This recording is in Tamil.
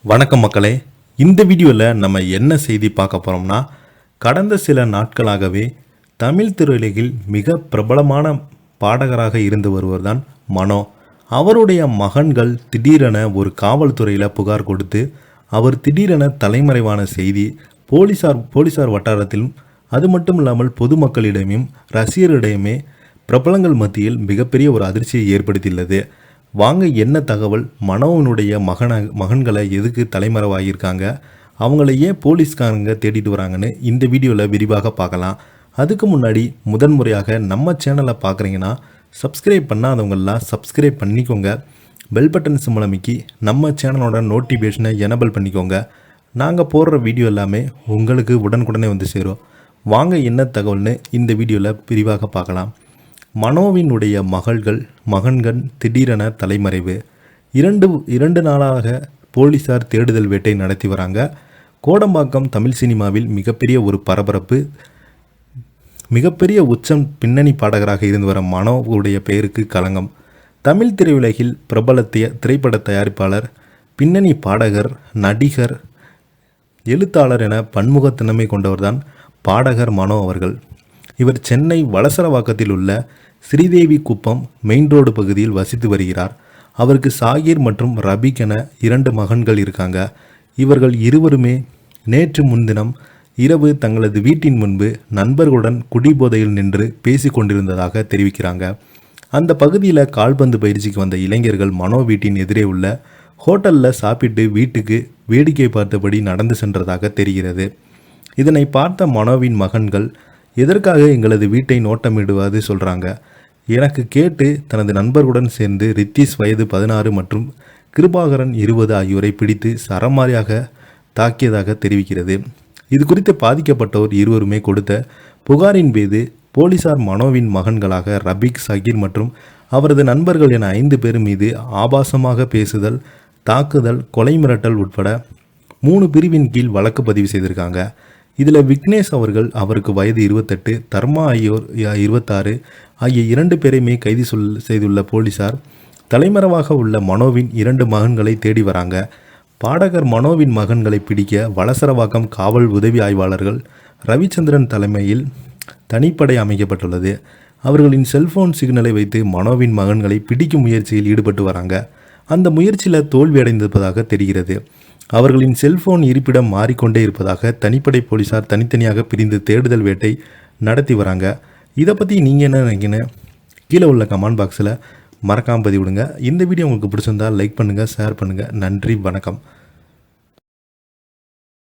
வணக்கம் மக்களே. இந்த வீடியோவில் நம்ம என்ன செய்தி பார்க்க போகிறோம்னா, கடந்த சில நாட்களாகவே தமிழ் திரையுலகில் மிக பிரபலமான பாடகராக இருந்து வருவர் தான் மனோ. அவருடைய மகன்கள் திடீரென ஒரு காவல்துறையில் புகார் கொடுத்து அவர் திடீரென தலைமறைவான செய்தி போலீசார் வட்டாரத்திலும் அது மட்டும் இல்லாமல் பொதுமக்களிடமும் ரசிகர்களிடமே பிரபலங்கள் மத்தியில் மிகப்பெரிய ஒரு அதிர்ச்சியை ஏற்படுத்தியுள்ளது. வாங்க, என்ன தகவல், மனோவினுடைய மகன்களை எதுக்கு தலைமறைவாகியிருக்காங்க, அவங்கள ஏன் போலீஸ்காரங்க தேடிட்டு வராங்கன்னு இந்த வீடியோவில் விரிவாக பார்க்கலாம். அதுக்கு முன்னாடி முதன்முறையாக நம்ம சேனலை பார்க்குறீங்கன்னா சப்ஸ்கிரைப் பண்ணாதவங்கெல்லாம் சப்ஸ்கிரைப் பண்ணிக்கோங்க. பெல் பட்டன் சிம்பல் அமைக்கி நம்ம சேனலோட நோட்டிஃபிகேஷனை எனபிள் பண்ணிக்கோங்க. நாங்கள் போடுற வீடியோ எல்லாமே உங்களுக்கு உடனுக்குடனே வந்து சேரும். வாங்க, என்ன தகவல்னு இந்த வீடியோவில் விரிவாக பார்க்கலாம். மனோவினுடைய மகன்கள் திடீரென தலைமறைவு. இரண்டு நாளாக போலீசார் தேடுதல் வேட்டை நடத்தி வராங்க. கோடம்பாக்கம் தமிழ் சினிமாவில் மிகப்பெரிய ஒரு பரபரப்பு. மிகப்பெரிய உச்சம் பின்னணி பாடகராக இருந்து வர மனோவுடைய பெயருக்கு களங்கம். தமிழ் திரையுலகில் பிரபல திரைப்பட தயாரிப்பாளர், பின்னணி பாடகர், நடிகர், எழுத்தாளர் என பன்முகத்தன்மை கொண்டவர்தான் பாடகர் மனோ அவர்கள். இவர் சென்னை வளசரவாக்கத்தில் உள்ள ஸ்ரீதேவி குப்பம் மெயின் ரோடு பகுதியில் வசித்து வருகிறார். அவருக்கு சாகிர் மற்றும் ரபிக் என 2 மகன்கள் இருக்காங்க. இவர்கள் இருவருமே நேற்று முன்தினம் இரவு தங்களது வீட்டின் முன்பு நண்பர்களுடன் குடிபோதையில் நின்று பேசி கொண்டிருந்ததாக தெரிவிக்கிறாங்க. அந்த பகுதியில் கால்பந்து பயிற்சிக்கு வந்த இளைஞர்கள் மனோ வீட்டின் எதிரே உள்ள ஹோட்டலில் சாப்பிட்டு வீட்டுக்கு வேடிக்கை பார்த்தபடி நடந்து சென்றதாக தெரிகிறது. இதனை பார்த்த மனோவின் மகன்கள், எதற்காக எங்களது வீட்டை நோட்டமிடுவது சொல்கிறாங்க, எனக்கு கேட்டு தனது நண்பர்களுடன் சேர்ந்து ரித்தீஷ் வயது 16 மற்றும் கிருபாகரன் 20 ஆகியோரை பிடித்து சரமாரியாக தாக்கியதாக தெரிவிக்கிறது. இது குறித்து பாதிக்கப்பட்டோர் இருவருமே கொடுத்த புகாரின் மீது போலீசார் மனோவின் மகன்களாக ரபிக், சகீர் மற்றும் அவரது நண்பர்கள் என 5 பேர் மீது ஆபாசமாக பேசுதல், தாக்குதல், கொலை மிரட்டல் உட்பட 3 பிரிவின் கீழ் வழக்கு பதிவு செய்திருக்காங்க. இதில் விக்னேஷ் அவருக்கு வயது 28, தர்மா ஆகியோர் 26 ஆகிய 2 பேரையுமே கைது செய்துள்ள போலீசார் தலைமறைவாக உள்ள மனோவின் 2 மகன்களை தேடி வராங்க. பாடகர் மனோவின் மகன்களை பிடிக்க வளசரவாக்கம் காவல் உதவி ஆய்வாளர்கள் ரவிச்சந்திரன் தலைமையில் தனிப்படை அமைக்கப்பட்டுள்ளது. அவர்களின் செல்போன் சிக்னலை வைத்து மனோவின் மகன்களை பிடிக்கும் முயற்சியில் ஈடுபட்டு வராங்க. அந்த முயற்சியில் தோல்வியடைந்திருப்பதாக தெரிகிறது. அவர்களின் செல்போன் இருப்பிடம் மாறிக்கொண்டே இருப்பதாக தனிப்படை போலீசார் தனித்தனியாக பிரிந்து தேடுதல் வேட்டை நடத்தி வராங்க. இதை பற்றி நீங்கள் என்ன நினைக்கிறீங்க? கீழே உள்ள கமெண்ட் பாக்ஸில் மறக்காமல் பதிவிடுங்க. இந்த வீடியோ உங்களுக்கு பிடிச்சிருந்தால் லைக் பண்ணுங்கள், ஷேர் பண்ணுங்கள். நன்றி, வணக்கம்.